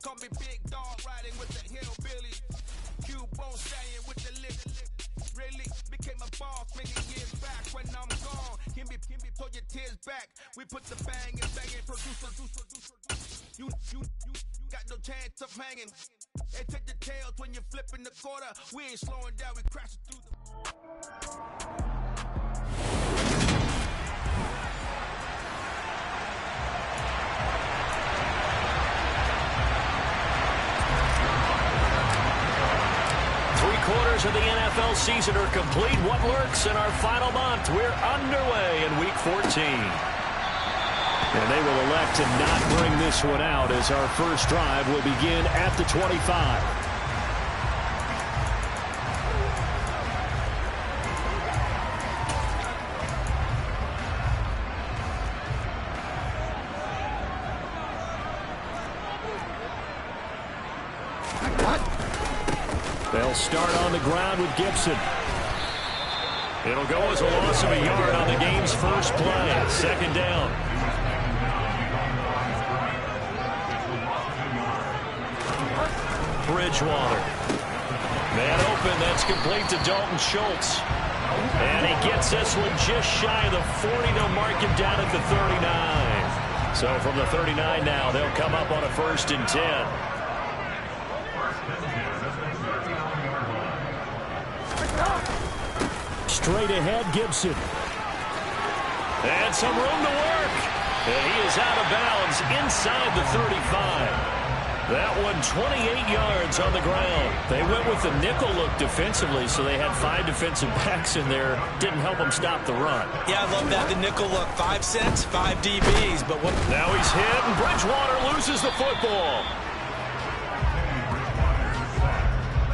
call me big dog riding with the hillbilly. Cubone staying with the lip. Really became a boss many years back. When I'm gone, give me pull your tears back. We put the bang and producer. You got no chance of hanging. They take the tails when you're flipping the quarter. We ain't slowing down, we crashing through the... Three-quarters of the NFL season are complete. What lurks in our final month? We're underway in Week 14. And they will elect to not bring this one out as our first drive will begin at the 25. They'll start on the ground with Gibson. It'll go as a loss of a yard on the game's first play. Second down. Bridgewater. Man open, that's complete to Dalton Schultz. And he gets this one just shy of the 40. They'll mark him down at the 39. So from the 39 now, they'll come up on a 1st and 10. Straight ahead, Gibson. And some room to work. And he is out of bounds inside the 35. That one 28 yards on the ground. They went with the nickel look defensively, so they had 5 defensive backs in there. Didn't help them stop the run. Yeah, I love that, the nickel look. 5 cents, 5 DBs. But what? Now he's hit, and Bridgewater loses the football.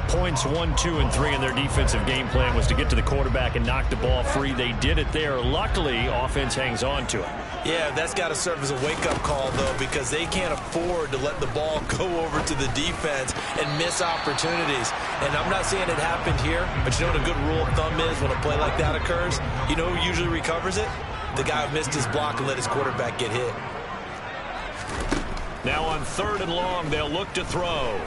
Points 1, 2, and 3 in their defensive game plan was to get to the quarterback and knock the ball free. They did it there. Luckily, offense hangs on to it. Yeah, that's got to serve as a wake-up call, though, because they can't afford to let the ball go over to the defense and miss opportunities. And I'm not saying it happened here, but you know what a good rule of thumb is when a play like that occurs? You know who usually recovers it? The guy who missed his block and let his quarterback get hit. Now on 3rd and long, they'll look to throw.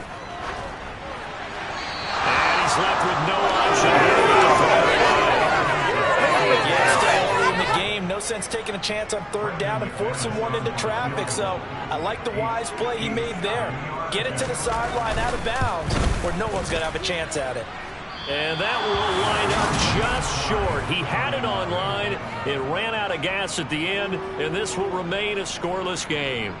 And he's left with no option here with the throw. Yeah, stay early in the game. No sense taking a chance on 3rd down and forcing one into traffic. So I like the wise play he made there. Get it to the sideline out of bounds where no one's going to have a chance at it. And that will line up just short. He had it on line. It ran out of gas at the end, and this will remain a scoreless game.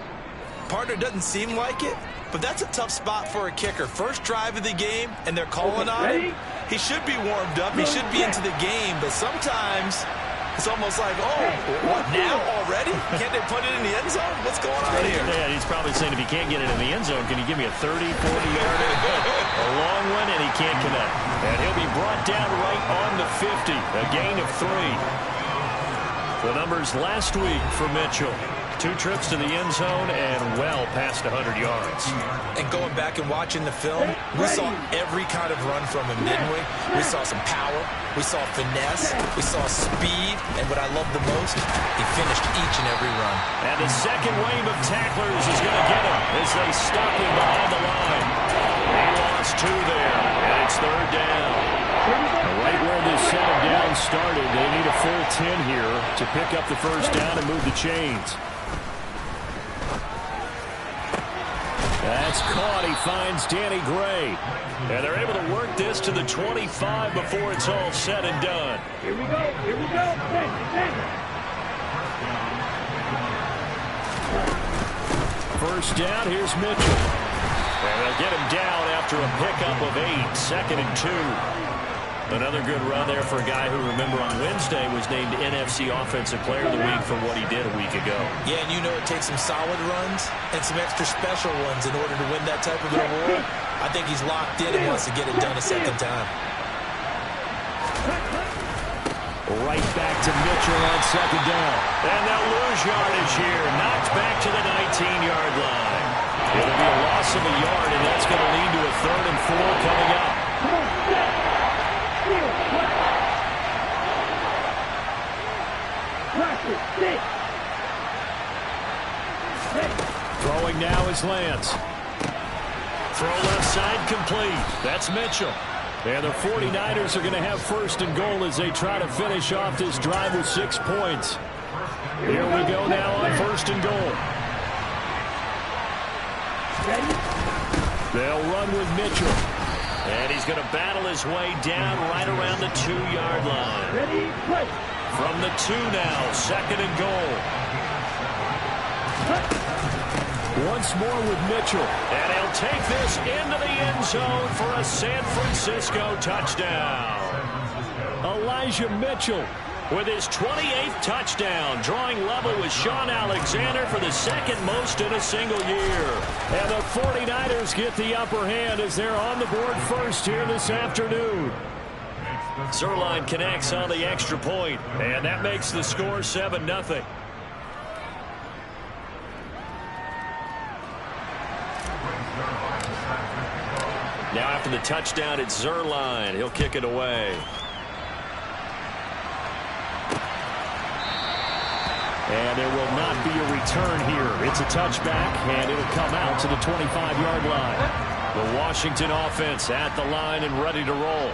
Partner, doesn't seem like it, but that's a tough spot for a kicker. First drive of the game, and they're calling on him. He should be warmed up. He should be into the game, but sometimes it's almost like, oh, what now already? Can't they put it in the end zone? What's going on here? Yeah, he's probably saying if he can't get it in the end zone, can you give me a 30, 40-yarder? A long one, and he can't connect. And he'll be brought down right on the 50, a gain of 3. The numbers last week for Mitchell. 2 trips to the end zone and well past 100 yards. And going back and watching the film, we saw every kind of run from him, didn't we? We saw some power, we saw finesse, we saw speed, and what I love the most, he finished each and every run. And the second wave of tacklers is going to get him as they stop him behind the line. He lost 2 there, and it's 3rd down. Right where this set him down started, they need a full 10 here to pick up the 1st down and move the chains. That's caught. He finds Danny Gray. And they're able to work this to the 25 before it's all said and done. Here we go. Here we go. First down, here's Mitchell. And they'll get him down after a pickup of 8. 2nd and 2. Another good run there for a guy who, remember, on Wednesday was named NFC Offensive Player of the Week for what he did a week ago. Yeah, and you know it takes some solid runs and some extra special ones in order to win that type of an award. I think he's locked in and wants to get it done a 2nd time. Right back to Mitchell on 2nd down. And they'll lose yardage here. Knocked back to the 19-yard line. It'll be a loss of a yard, and that's going to lead to a 3rd and 4 coming up. Throwing now is Lance. Throw left side complete. That's Mitchell. And the 49ers are going to have first and goal as they try to finish off this drive with 6 points. Here we go now on first and goal. They'll run with Mitchell. And he's going to battle his way down right around the 2-yard line. From the 2 now, second and goal. Once more with Mitchell. And he'll take this into the end zone for a San Francisco touchdown. Elijah Mitchell with his 28th touchdown, drawing level with Sean Alexander for the second most in a single year. And the 49ers get the upper hand as they're on the board first here this afternoon. Zerline connects on the extra point, and that makes the score 7-0. Now after the touchdown, it's Zerline. He'll kick it away. And there will not be a return here. It's a touchback, and it'll come out to the 25-yard line. The Washington offense at the line and ready to roll.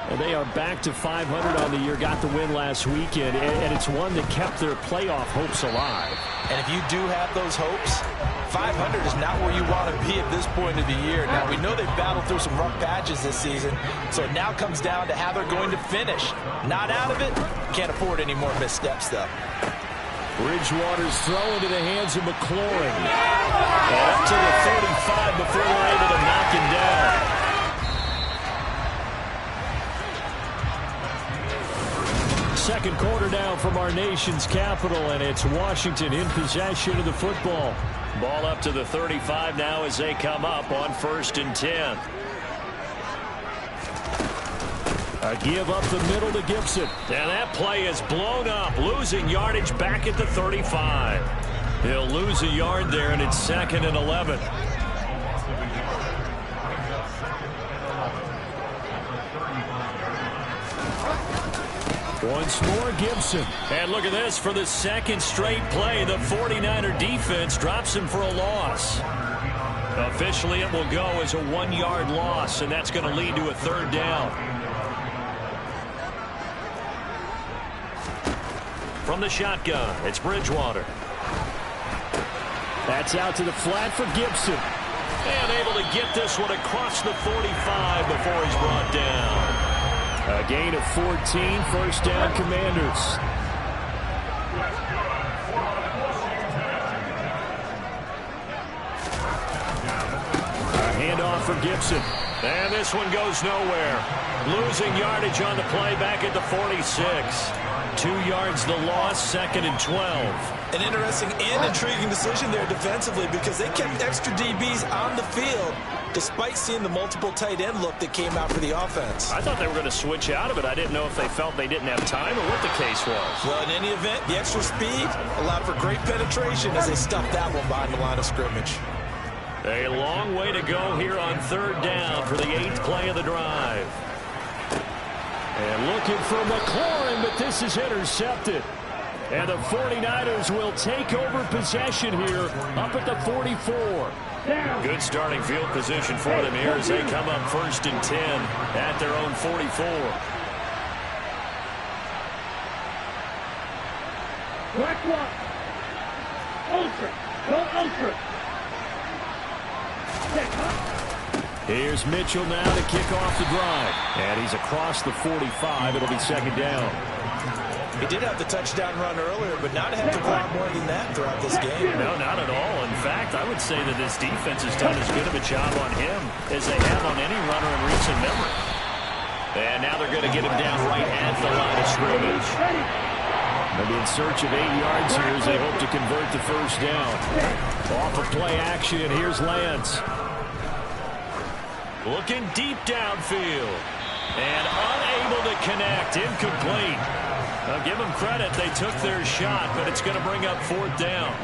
And they are back to 500 on the year, got the win last weekend, and it's one that kept their playoff hopes alive. And if you do have those hopes, 500 is not where you want to be at this point of the year. Now, we know they've battled through some rough patches this season, so it now comes down to how they're going to finish. Not out of it, can't afford any more missteps, though. Bridgewater's throw into the hands of McLaurin. And up to the 35 before they're able to knock him down. Second quarter now from our nation's capital, and it's Washington in possession of the football. Ball up to the 35 now as they come up on 1st and 10. A give up the middle to Gibson. And that play is blown up, losing yardage back at the 35. He'll lose a yard there, and it's 2nd and 11. Once more, Gibson. And look at this. For the second straight play, the 49er defense drops him for a loss. Officially, it will go as a 1-yard loss, and that's going to lead to a 3rd down. From the shotgun, it's Bridgewater. That's out to the flat for Gibson. And able to get this one across the 45 before he's brought down. A gain of 14, 1st down, Commanders. A handoff for Gibson. And this one goes nowhere. Losing yardage on the play back at the 46. 2 yards the loss, 2nd and 12. An interesting and intriguing decision there defensively because they kept extra DBs on the field despite seeing the multiple tight end look that came out for the offense. I thought they were going to switch out of it. I didn't know if they felt they didn't have time or what the case was. Well, in any event, the extra speed allowed for great penetration as they stuffed that one behind the line of scrimmage. A long way to go here on 3rd down for the 8th play of the drive. And looking for McLaurin, but this is intercepted. And the 49ers will take over possession here up at the 44. Good starting field position for them here as they come up 1st and 10 at their own 44. Black one. Ultra. Go ultra. Here's Mitchell now to kick off the drive. And he's across the 45. It'll be 2nd down. He did have the touchdown run earlier, but not have to allow more than that throughout this game. No, not at all. In fact, I would say that this defense has done as good of a job on him as they have on any runner in recent memory. And now they're going to get him down right at the line of scrimmage. They'll be in search of 8 yards here as they hope to convert the 1st down. Off of play action, here's Lance. Looking deep downfield. And unable to connect. Incomplete. I'll give them credit. They took their shot, but it's going to bring up 4th down.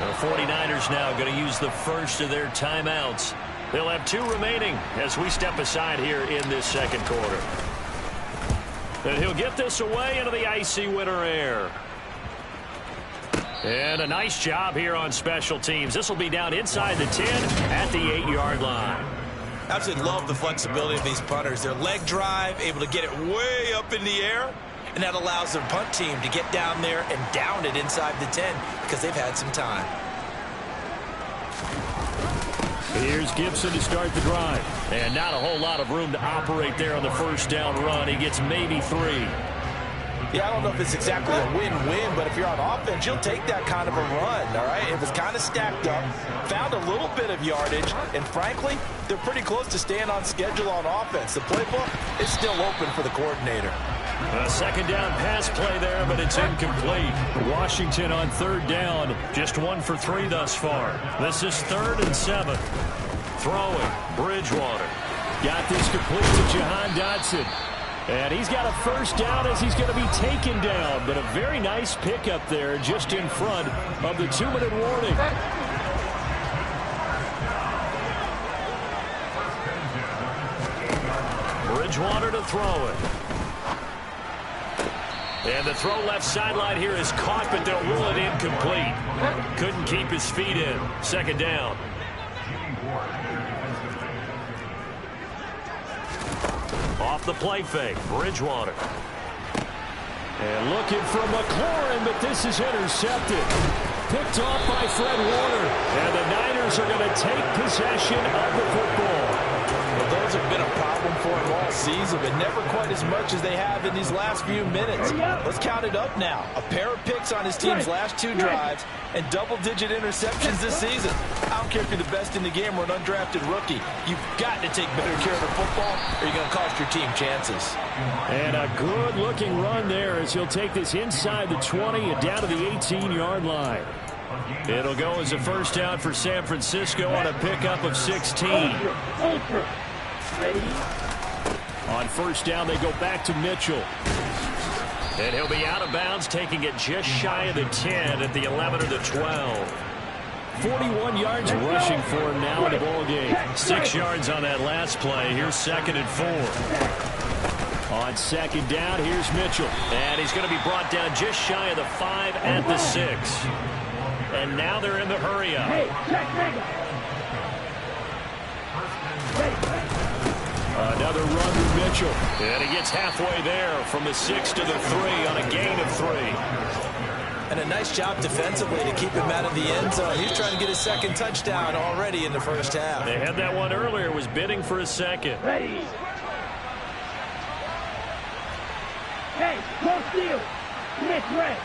The 49ers now going to use the first of their timeouts. They'll have 2 remaining as we step aside here in this 2nd quarter. And he'll get this away into the icy winter air. And a nice job here on special teams. This will be down inside the 10 at the 8-yard line. Absolutely love the flexibility of these punters. Their leg drive, able to get it way up in the air, and that allows their punt team to get down there and down it inside the 10 because they've had some time. Here's Gibson to start the drive. And not a whole lot of room to operate there on the first down run. He gets maybe 3. Yeah, I don't know if it's exactly a win-win, but if you're on offense, you'll take that kind of a run, all right? It was kind of stacked up, found a little bit of yardage, and frankly, they're pretty close to staying on schedule on offense. The playbook is still open for the coordinator. A second down pass play there, but it's incomplete. Washington on third down, just 1 for 3 thus far. This is 3rd and 7. Throwing, Bridgewater. Got this complete to Jahan Dotson. And he's got a first down as he's going to be taken down. But a very nice pickup there just in front of the 2-minute warning. Bridgewater to throw it. And the throw left sideline here is caught, but they'll rule it incomplete. Couldn't keep his feet in. Second down. Off the play fake, Bridgewater. And looking for McLaurin, but this is intercepted. Picked off by Fred Warner. And the Niners are going to take possession of the football. Well, those have been a problem for him all season, but never quite as much as they have in these last few minutes. Let's count it up now. A pair of picks on his team's last 2 drives and double-digit interceptions this season. I don't care if you're the best in the game or an undrafted rookie. You've got to take better care of the football or you're going to cost your team chances. And a good-looking run there as he'll take this inside the 20 and down to the 18-yard line. It'll go as a first down for San Francisco on a pickup of 16. On first down, they go back to Mitchell. And he'll be out of bounds, taking it just shy of the 10 at the 11 or the 12. 41 yards rushing for him now in the ballgame. 6 yards on that last play. Here's 2nd and 4. On second down, here's Mitchell. And he's going to be brought down just shy of the 5 at the 6. And now they're in the hurry-up. Another run with Mitchell. And he gets halfway there from the 6 to the 3 on a gain of 3. And a nice job defensively to keep him out of the end zone. He's trying to get his 2nd touchdown already in the first half. They had that one earlier, was bidding for a 2nd. Ready. Hey, go steal. Nick Ray.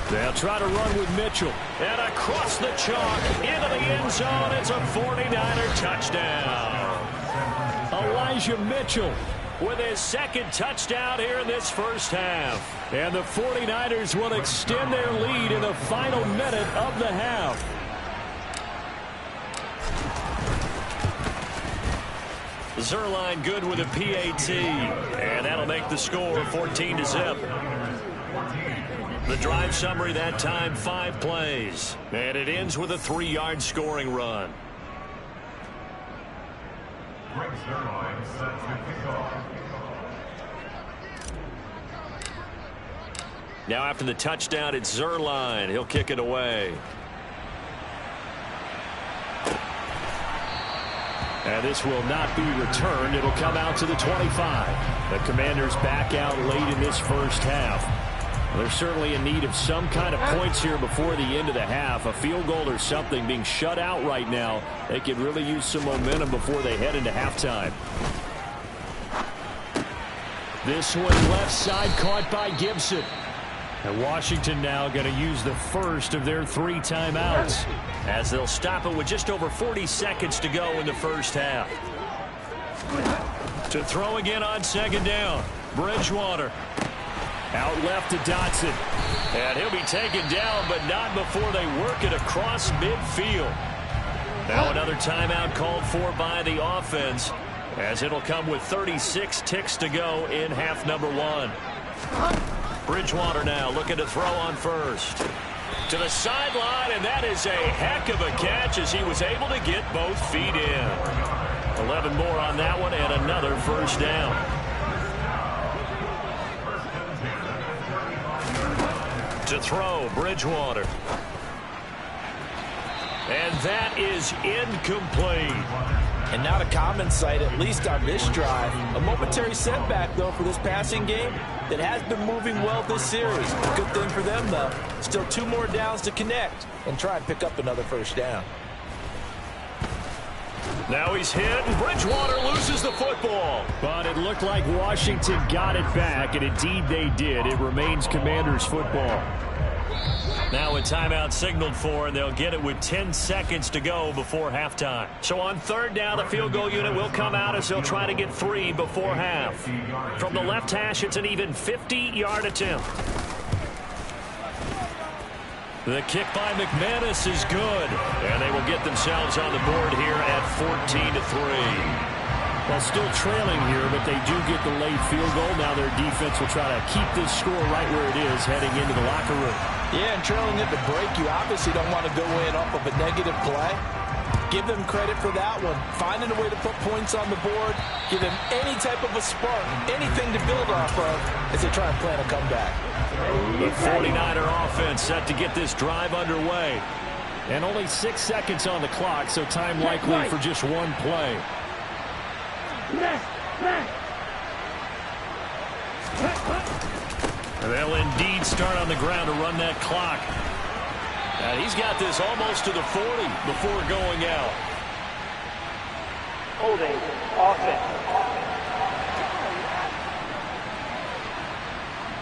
They'll try to run with Mitchell. And across the chalk, into the end zone. It's a 49er touchdown. Elijah Mitchell with his 2nd touchdown here in this first half. And the 49ers will extend their lead in the final minute of the half. Zerline good with a PAT. And that'll make the score 14-0. The drive summary that time, 5 plays. And it ends with a 3-yard scoring run. Now after the touchdown, it's Zerline. He'll kick it away. And this will not be returned. It'll come out to the 25. The Commanders back out late in this first half. They're certainly in need of some kind of points here before the end of the half. A field goal or something. Being shut out right now, they could really use some momentum before they head into halftime. This one left side caught by Gibson. And Washington now going to use the first of their 3 timeouts as they'll stop it with just over 40 seconds to go in the first half. To throw again on second down, Bridgewater. Out left to Dotson. And he'll be taken down, but not before they work it across midfield. Now another timeout called for by the offense, as it'll come with 36 ticks to go in half number 1. Bridgewater now looking to throw on first. To the sideline, and that is a heck of a catch as he was able to get both feet in. 11 more on that one and another first down. To throw, Bridgewater. And that is incomplete. And not a common sight, at least on this drive. A momentary setback, though, for this passing game that has been moving well this series. Good thing for them, though. Still 2 more downs to connect and try and pick up another first down. Now he's hit, and Bridgewater loses the football. But it looked like Washington got it back, and indeed they did. It remains Commanders football. Now a timeout signaled for, and they'll get it with 10 seconds to go before halftime. So on third down, the field goal unit will come out as they'll try to get 3 before half. From the left hash, it's an even 50-yard attempt. The kick by McManus is good, and they will get themselves on the board here at 14-3. Well, still trailing here, but they do get the late field goal. Now their defense will try to keep this score right where it is heading into the locker room. Yeah, and trailing at the break, you obviously don't want to go in off of a negative play. Give them credit for that one. Finding a way to put points on the board, give them any type of a spark, anything to build off of as they try and plan a comeback. The 49er offense set to get this drive underway. And only 6 seconds on the clock, so time likely for just one play. They'll indeed start on the ground to run that clock. And he's got this almost to the 40 before going out. Holding offense.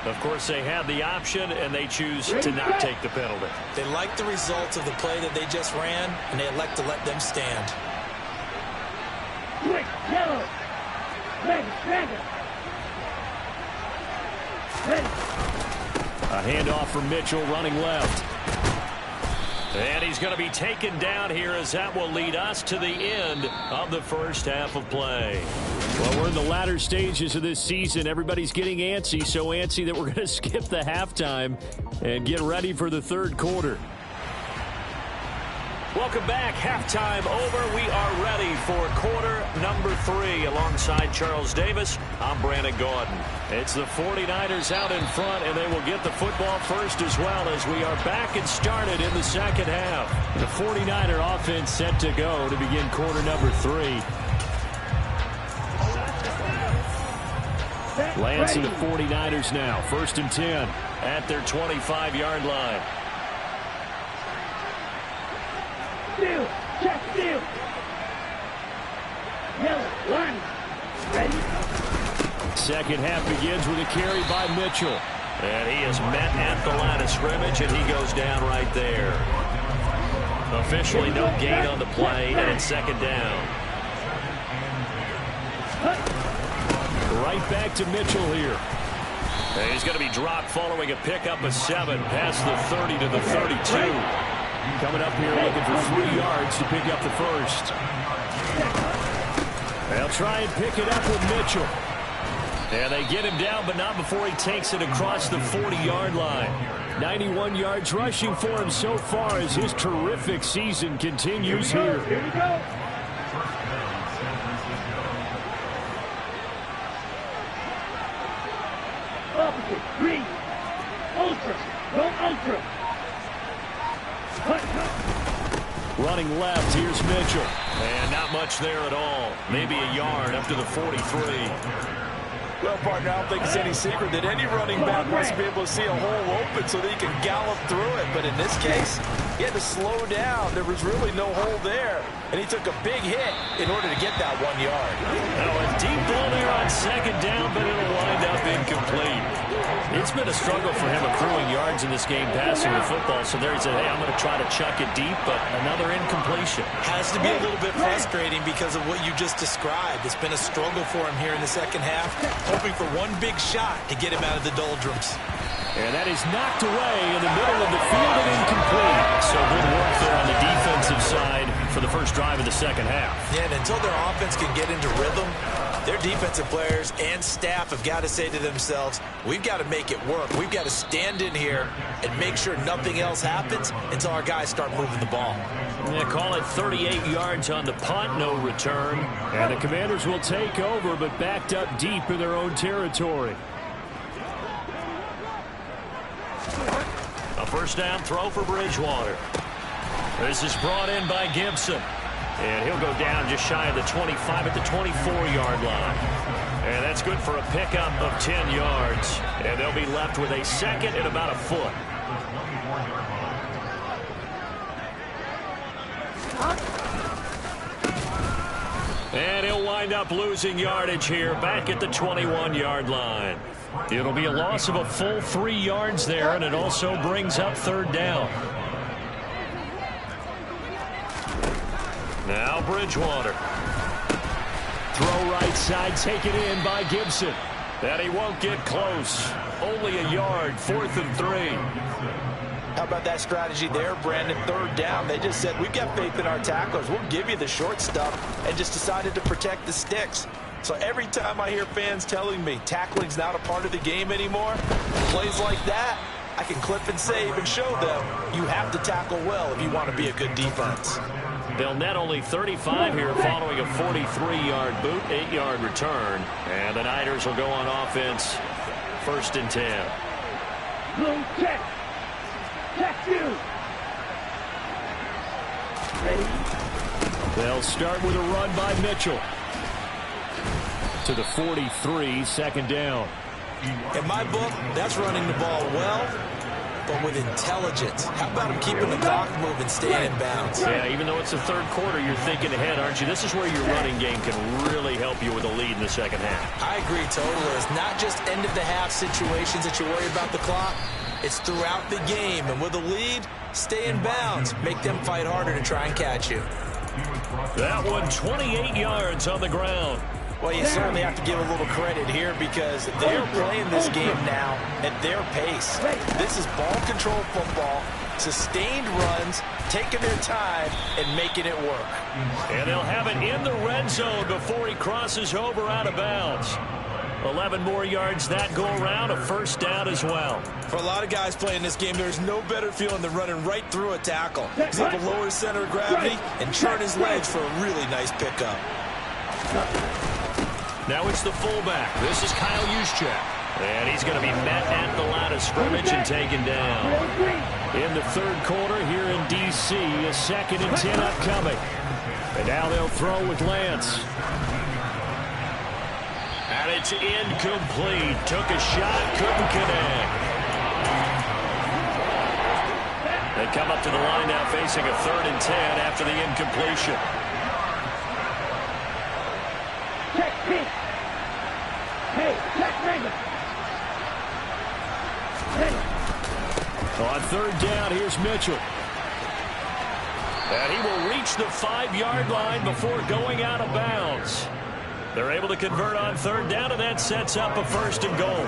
Of course, they had the option, and they choose to not take the penalty. They like the results of the play that they just ran, and they elect to let them stand. Quick, yellow. Ready. A handoff for Mitchell running left. And he's going to be taken down here as that will lead us to the end of the first half of play. Well, we're in the latter stages of this season. Everybody's getting antsy, so antsy that we're going to skip the halftime and get ready for the third quarter. Welcome back. Halftime over. We are ready for quarter number 3. Alongside Charles Davis, I'm Brandon Gaudin. It's the 49ers out in front, and they will get the football first as well as we are back and started in the second half. The 49er offense set to go to begin quarter number 3. Lancing the 49ers now. 1st and 10. At their 25-yard line. Steal, check, steal. Yellow, line. Ready. Second half begins with a carry by Mitchell. And he is met at the line of scrimmage, and he goes down right there. Officially no gain on the play, and it's second down. Right back to Mitchell here. And he's going to be dropped following a pickup of 7 past the 30 to the 32. Coming up here looking for 3 yards to pick up the first. They'll try and pick it up with Mitchell. And they get him down, but not before he takes it across the 40-yard line. 91 yards rushing for him so far as his terrific season continues here. Here we go. Opposite, green. Ultra, go ultra. Running left, here's Mitchell. And not much there at all. Maybe a yard up to the 43. Well, partner, I don't think it's any secret that any running back wants to be able to see a hole open so that he can gallop through it. But in this case, he had to slow down. There was really no hole there. And he took a big hit in order to get that 1 yard. Now a deep ball there on second down, but it'll wind up incomplete. It's been a struggle for him accruing yards in this game passing the football. So there he said, hey, I'm going to try to chuck it deep, but another incompletion. Has to be a little bit frustrating because of what you just described. It's been a struggle for him here in the second half, hoping for one big shot to get him out of the doldrums. And that is knocked away in the middle of the field and incomplete. So good work there on the defensive side for the first drive of the second half. Yeah, and until their offense can get into rhythm, their defensive players and staff have got to say to themselves, we've got to make it work. We've got to stand in here and make sure nothing else happens until our guys start moving the ball. Yeah, call it 38 yards on the punt, no return. And the Commanders will take over, but backed up deep in their own territory. first down throw for Bridgewater. This is brought in by Gibson. And he'll go down just shy of the 25 at the 24-yard line. And that's good for a pickup of 10 yards. And they'll be left with a second and about a foot. And he'll wind up losing yardage here back at the 21-yard line. It'll be a loss of a full 3 yards there, and it also brings up third down. Now Bridgewater. Throw right side, taken in by Gibson. And he won't get close. Only a yard, 4th and 3. How about that strategy there, Brandon? Third down. They just said, we've got faith in our tacklers. We'll give you the short stuff, and just decided to protect the sticks. So every time I hear fans telling me tackling's not a part of the game anymore, plays like that, I can clip and save and show them you have to tackle well if you want to be a good defense. They'll net only 35 here following a 43-yard boot, 8-yard return. And the Niners will go on offense, 1st and 10. Blue check. Check you. Ready? They'll start with a run by Mitchell. To the 43, 2nd down. In my book, that's running the ball well, but with intelligence. How about him keeping the clock moving, staying in bounds? Yeah, even though it's the 3rd quarter, you're thinking ahead, aren't you? This is where your running game can really help you with a lead in the 2nd half. I agree totally. It's not just end-of-the-half situations that you worry about the clock. It's throughout the game. And with a lead, stay in bounds. Make them fight harder to try and catch you. That one, 28 yards on the ground. Well, you certainly have to give a little credit here because they're playing this game now at their pace. This is ball control football, sustained runs, taking their time, and making it work. And they'll have it in the red zone before he crosses over out of bounds. 11 more yards that go around, a 1st down as well. For a lot of guys playing this game, there's no better feeling than running right through a tackle. He's able to lower his center of gravity and turn his legs for a really nice pickup. Now it's the fullback. This is Kyle Juszczyk. And he's going to be met at the line of scrimmage and taken down. In the 3rd quarter here in D.C., a 2nd and 10 upcoming. And now they'll throw with Lance. And it's incomplete. Took a shot, couldn't connect. They come up to the line now facing a 3rd and 10 after the incompletion. Check pitch. Hey, check Raven. On 3rd down, here's Mitchell. And he will reach the 5-yard line before going out of bounds. They're able to convert on 3rd down, and that sets up a 1st and goal.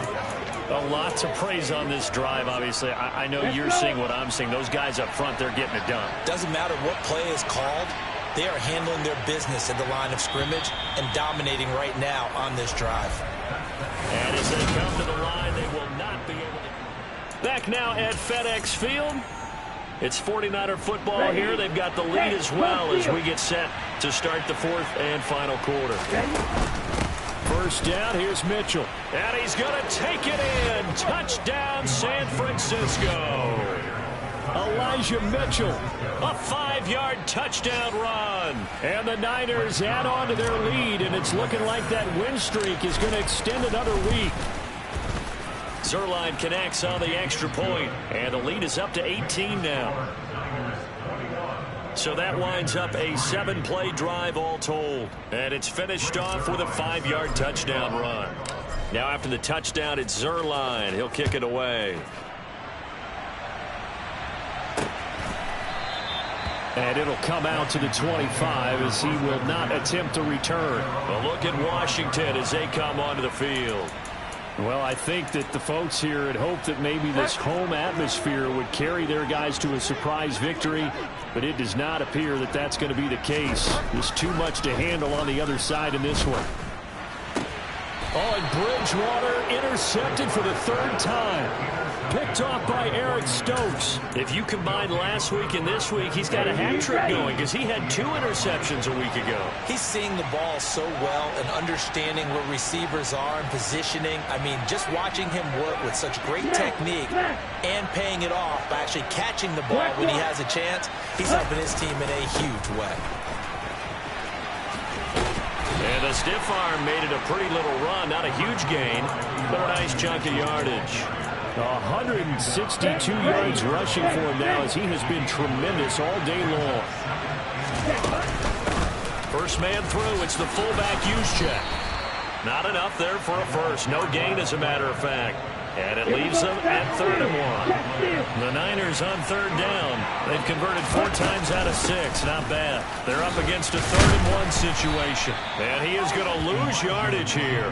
A lot to praise on this drive, obviously. I know you're seeing what I'm seeing. Those guys up front, they're getting it done. Doesn't matter what play is called. They are handling their business at the line of scrimmage and dominating right now on this drive. And as they come to the line, they will not be able to. Back now at FedEx Field. It's 49er football here. They've got the lead as well as we get set to start the 4th and final quarter. 1st down, here's Mitchell. And he's going to take it in. Touchdown, San Francisco. Elijah Mitchell. A 5-yard touchdown run. And the Niners add on to their lead, and it's looking like that win streak is going to extend another week. Zerline connects on the extra point, and the lead is up to 18 now. So that winds up a 7-play drive all told, and it's finished off with a 5-yard touchdown run. Now after the touchdown, it's Zerline. He'll kick it away. And it'll come out to the 25 as he will not attempt to return. A look at Washington as they come onto the field. Well, I think that the folks here had hoped that maybe this home atmosphere would carry their guys to a surprise victory, but it does not appear that that's going to be the case. There's too much to handle on the other side in this one. Oh, and Bridgewater intercepted for the third time. Picked off by Eric Stokes. If you combine last week and this week, he's got a hat trick going because he had 2 interceptions a week ago. He's seeing the ball so well and understanding where receivers are and positioning. I mean, just watching him work with such great technique and paying it off by actually catching the ball when he has a chance, he's helping his team in a huge way. And the stiff arm made it a pretty little run. Not a huge gain, but a nice chunk of yardage. 162 yards rushing for him now as he has been tremendous all day long. First man through. It's the fullback use check. Not enough there for a first. No gain, as a matter of fact. And it leaves them at 3rd and 1. The Niners on 3rd down. They've converted 4 times out of 6. Not bad. They're up against a 3rd and 1 situation. And he is going to lose yardage here.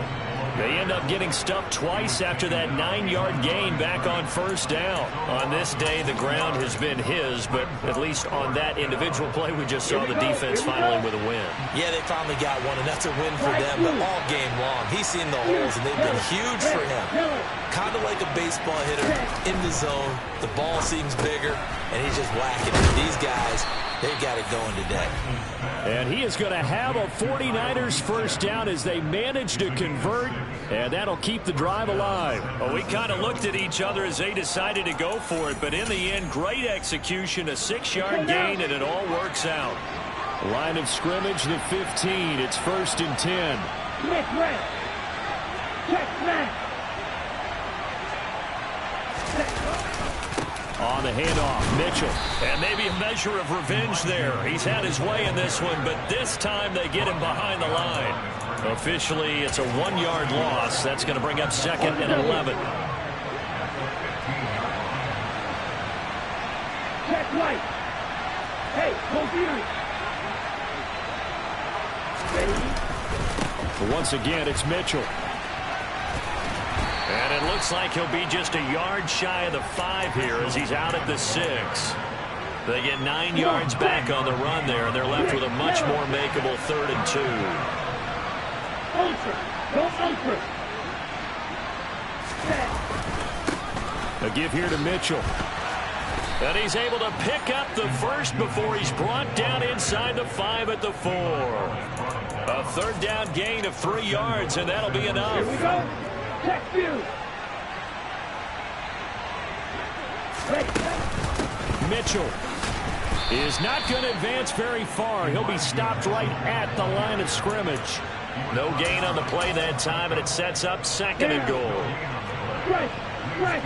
They end up getting stuffed twice after that 9-yard gain back on 1st down. On this day, the ground has been his, but at least on that individual play, we just saw the defense finally with a win. Yeah, they finally got one, and that's a win for them. But all game long, he's seen the holes, and they've been huge for him. Kind of like a baseball hitter in the zone. The ball seems bigger, and he's just whacking it. These guys, they've got it going today. And he is going to have a 49ers first down as they manage to convert, and that'll keep the drive alive. Well, we kind of looked at each other as they decided to go for it, but in the end, great execution, a 6-yard gain, and it all works out. Line of scrimmage, the 15. It's 1st and 10. On the handoff, Mitchell. And maybe a measure of revenge there. He's had his way in this one, but this time they get him behind the line. Officially, it's a 1-yard loss. That's going to bring up 2nd and 11. Check right. Hey, hold you. Ready? Once again, it's Mitchell. And it looks like he'll be just a yard shy of the 5 here as he's out at the 6. They get 9 yards back on the run there, and they're left with a much more makeable 3rd and 2. A give here to Mitchell. And he's able to pick up the first before he's brought down inside the 5 at the 4. A 3rd down gain of 3 yards, and that'll be enough. Here we go. Check view. Mitchell is not going to advance very far. He'll be stopped right at the line of scrimmage. No gain on the play that time, and it sets up 2nd and goal. Right.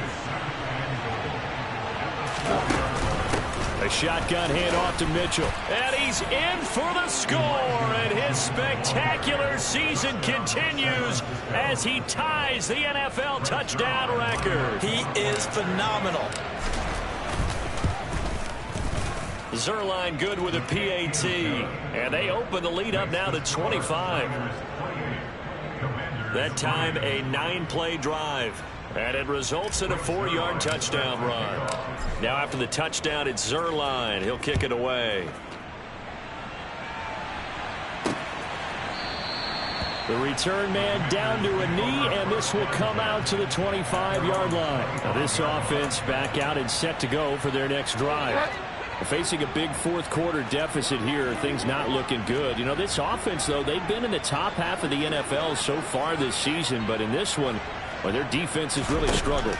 A shotgun handoff to Mitchell. And he's in for the score, and his spectacular season continues as he ties the NFL touchdown record. He is phenomenal. Zerline good with a PAT, and they open the lead up now to 25. That time a 9-play drive, and it results in a 4-yard touchdown run. Now after the touchdown, it's Zerline. He'll kick it away. The return man down to a knee, and this will come out to the 25-yard line. Now this offense back out and set to go for their next drive. Facing a big 4th quarter deficit here, things not looking good. You know, this offense, though, they've been in the top half of the NFL so far this season, but in this one, well, their defense has really struggled.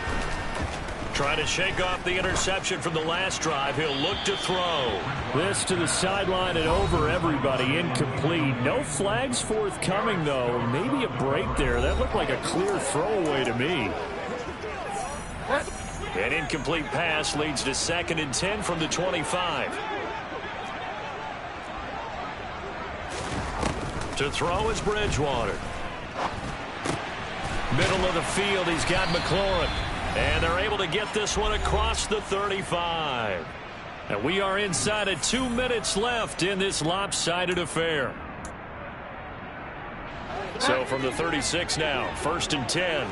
Trying to shake off the interception from the last drive. He'll look to throw. This to the sideline and over everybody. Incomplete. No flags forthcoming, though. Maybe a break there. That looked like a clear throwaway to me. An incomplete pass leads to 2nd and 10 from the 25. To throw is Bridgewater. Middle of the field, he's got McLaurin. And they're able to get this one across the 35. And we are inside of 2 minutes left in this lopsided affair. So from the 36 now, 1st and 10.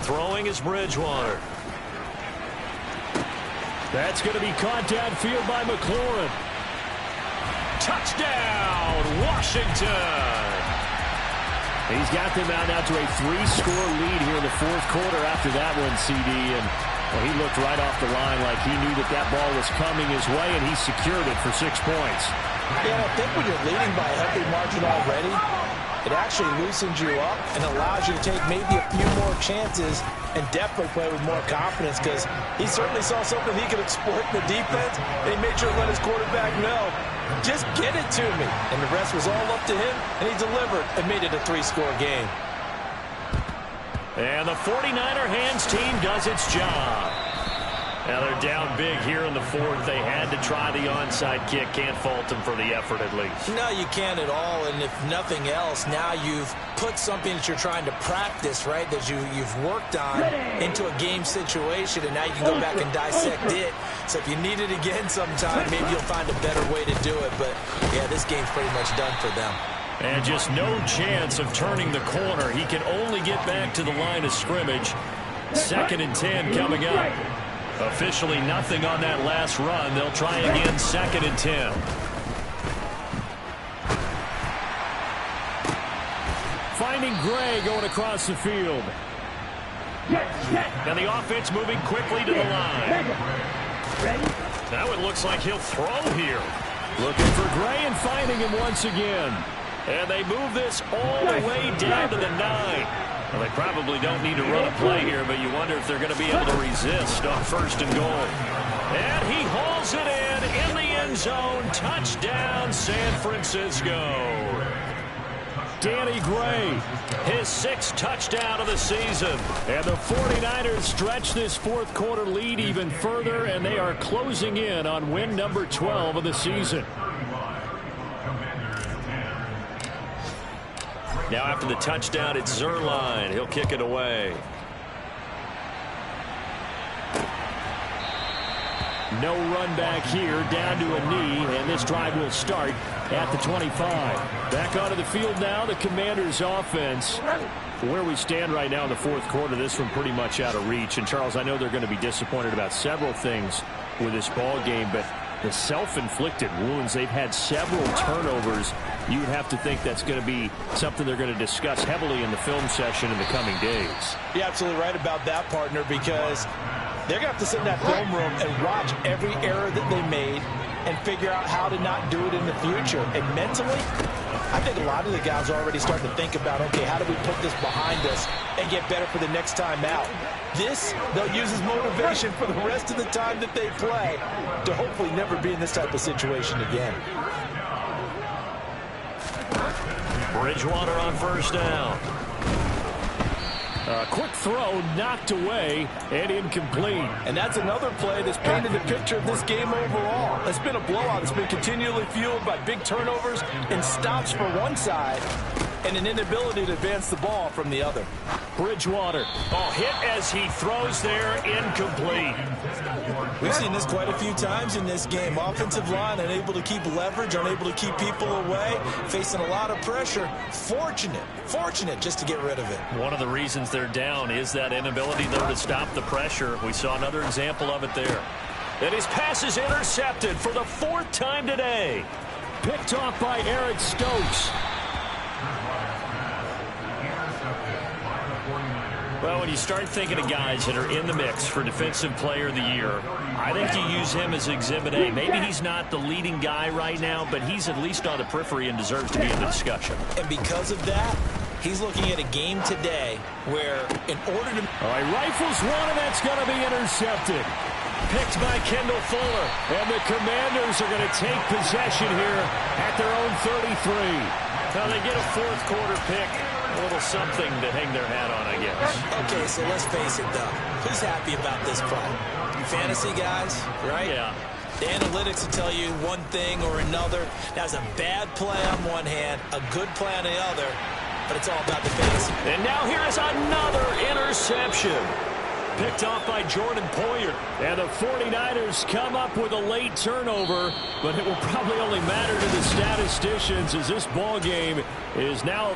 Throwing is Bridgewater. That's going to be caught downfield by McLaurin. Touchdown, Washington. He's got them out now to a 3-score lead here in the fourth quarter after that one, CD. And well, he looked right off the line like he knew that that ball was coming his way, and he secured it for 6 points. Yeah, I think when you're leading by a healthy margin already, it actually loosens you up and allows you to take maybe a few more chances and definitely play with more confidence, because he certainly saw something he could exploit in the defense, and he made sure to let his quarterback know, just get it to me. And the rest was all up to him, and he delivered and made it a 3-score game. And the 49er hands team does its job. Now they're down big here in the fourth. They had to try the onside kick. Can't fault them for the effort at least. No, you can't at all. And if nothing else, now you've put something that you're trying to practice, right, that you've worked on into a game situation, and now you can go back and dissect it. So if you need it again sometime, maybe you'll find a better way to do it. But, yeah, this game's pretty much done for them. And just no chance of turning the corner. He can only get back to the line of scrimmage. 2nd and 10 coming up. Officially nothing on that last run. They'll try again, 2nd and 10. Finding Gray going across the field. And the offense moving quickly to the line. Now it looks like he'll throw here. Looking for Gray and finding him once again. And they move this all the way down to the 9. Well, they probably don't need to run a play here, but you wonder if they're going to be able to resist on 1st and goal. And he hauls it in the end zone. Touchdown, San Francisco. Danny Gray, his 6th touchdown of the season. And the 49ers stretch this fourth quarter lead even further, and they are closing in on win number 12 of the season. Now after the touchdown, it's Zerline. He'll kick it away. No run back here, down to a knee, and this drive will start at the 25. Back onto the field now, the Commanders' offense. Where we stand right now in the fourth quarter, this one pretty much out of reach. And, Charles, I know they're going to be disappointed about several things with this ball game, but the self-inflicted wounds, they've had several turnovers. You would have to think that's going to be something they're going to discuss heavily in the film session in the coming days. You're absolutely right about that, partner, because they're going to have to sit in that film room and watch every error that they made and figure out how to not do it in the future. And mentally, I think a lot of the guys are already starting to think about, okay, how do we put this behind us and get better for the next time out? This, they'll use as motivation for the rest of the time that they play to hopefully never be in this type of situation again. Bridgewater on 1st down. A quick throw knocked away and incomplete. And that's another play that's painted the picture of this game overall. It's been a blowout. It's been continually fueled by big turnovers and stops for one side and an inability to advance the ball from the other. Bridgewater. Oh, hit as he throws there, incomplete. We've seen this quite a few times in this game. Offensive line unable to keep leverage, unable to keep people away, facing a lot of pressure. Fortunate just to get rid of it. One of the reasons they're down is that inability, though, to stop the pressure. We saw another example of it there. And his pass is intercepted for the 4th time today. Picked off by Eric Stokes. Well, when you start thinking of guys that are in the mix for Defensive Player of the Year, I think you use him as Exhibit A. Maybe he's not the leading guy right now, but he's at least on the periphery and deserves to be in the discussion. And because of that, he's looking at a game today where in order to... All right, rifles one, and that's going to be intercepted. Picked by Kendall Fuller. And the Commanders are going to take possession here at their own 33. Now they get a fourth quarter pick. A little something to hang their hat on, I guess. Okay, so let's face it, though. Who's happy about this play? Fantasy guys, right? Yeah. The analytics will tell you one thing or another. That's a bad play on one hand, a good play on the other, but it's all about the fantasy. And now here is another interception. Picked off by Jordan Poyer. And the 49ers come up with a late turnover, but it will probably only matter to the statisticians as this ball game is now...